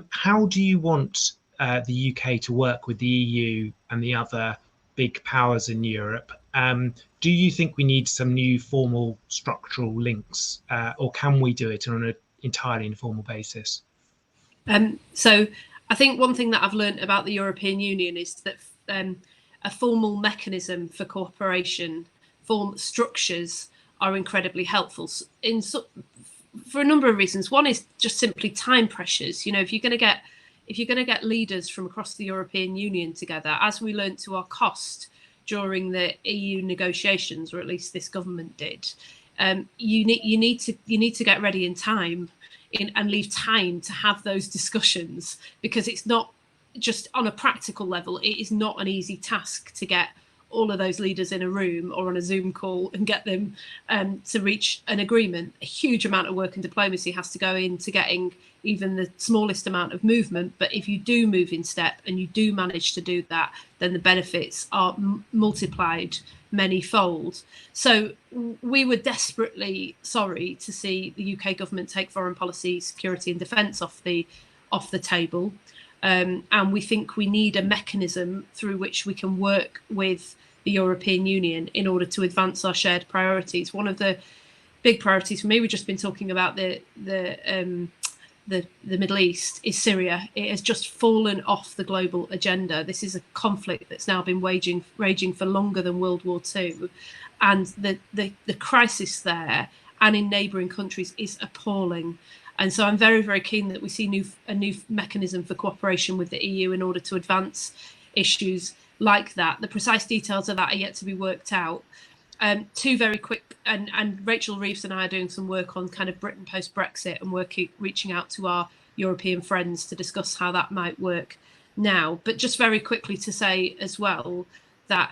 S1: How do you want the UK to work with the EU and the other big powers in Europe? Do you think we need some new formal structural links, or can we do it on an entirely informal basis?
S2: So I think one thing that I've learned about the European Union is that a formal mechanism for cooperation, form structures, are incredibly helpful for a number of reasons. One is just simply time pressures. If you're going to get leaders from across the European Union together, as we learned to our cost during the EU negotiations, or at least this government did, you need to get ready in time. And leave time to have those discussions, because it's not just on a practical level, it is not an easy task to get all of those leaders in a room or on a Zoom call and get them to reach an agreement. A huge amount of work and diplomacy has to go into getting even the smallest amount of movement. But if you do move in step and you do manage to do that, then the benefits are multiplied many-fold. So we were desperately sorry to see the UK government take foreign policy, security and defence off the table. And we think we need a mechanism through which we can work with the European Union in order to advance our shared priorities. One of the big priorities for me, we've just been talking about the Middle East, is Syria. It has just fallen off the global agenda. This is a conflict that's now been raging for longer than World War II. And the crisis there and in neighbouring countries is appalling. And so I'm very, very keen that we see a new mechanism for cooperation with the EU in order to advance issues like that. The precise details of that are yet to be worked out. Two very quick, and Rachel Reeves and I are doing some work on kind of Britain post-Brexit and reaching out to our European friends to discuss how that might work now. But just very quickly to say as well that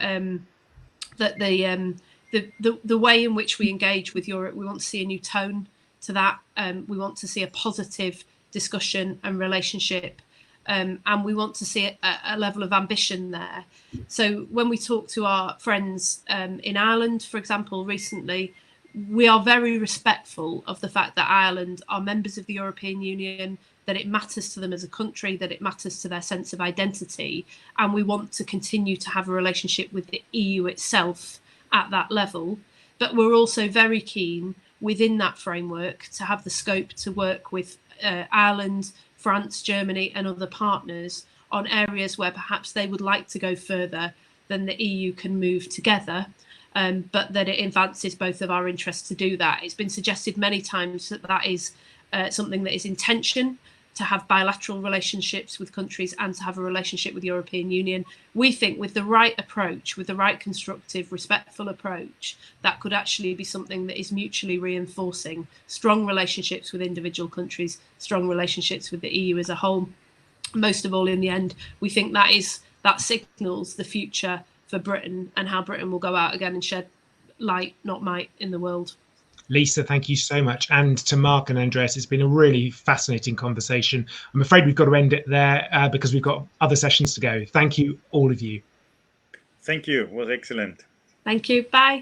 S2: that the way in which we engage with Europe, we want to see a new tone to that. We want to see a positive discussion and relationship, and we want to see a level of ambition there. So when we talk to our friends in Ireland, for example, recently, we are very respectful of the fact that Ireland are members of the European Union, that it matters to them as a country, that it matters to their sense of identity, and we want to continue to have a relationship with the EU itself at that level. But we're also very keen within that framework to have the scope to work with Ireland, France, Germany and other partners on areas where perhaps they would like to go further than the EU can move together, but that it advances both of our interests to do that. It's been suggested many times that that is something that is in tension, to have bilateral relationships with countries and to have a relationship with the European Union. We think with the right approach, with the right constructive, respectful approach, that could actually be something that is mutually reinforcing. Strong relationships with individual countries, strong relationships with the EU as a whole. Most of all, in the end, we think that signals the future for Britain and how Britain will go out again and shed light, not might, in the world.
S1: Lisa, thank you so much. And to Mark and Andreas, it's been a really fascinating conversation. I'm afraid we've got to end it there because we've got other sessions to go. Thank you, all of you.
S3: Thank you. It was excellent.
S2: Thank you. Bye.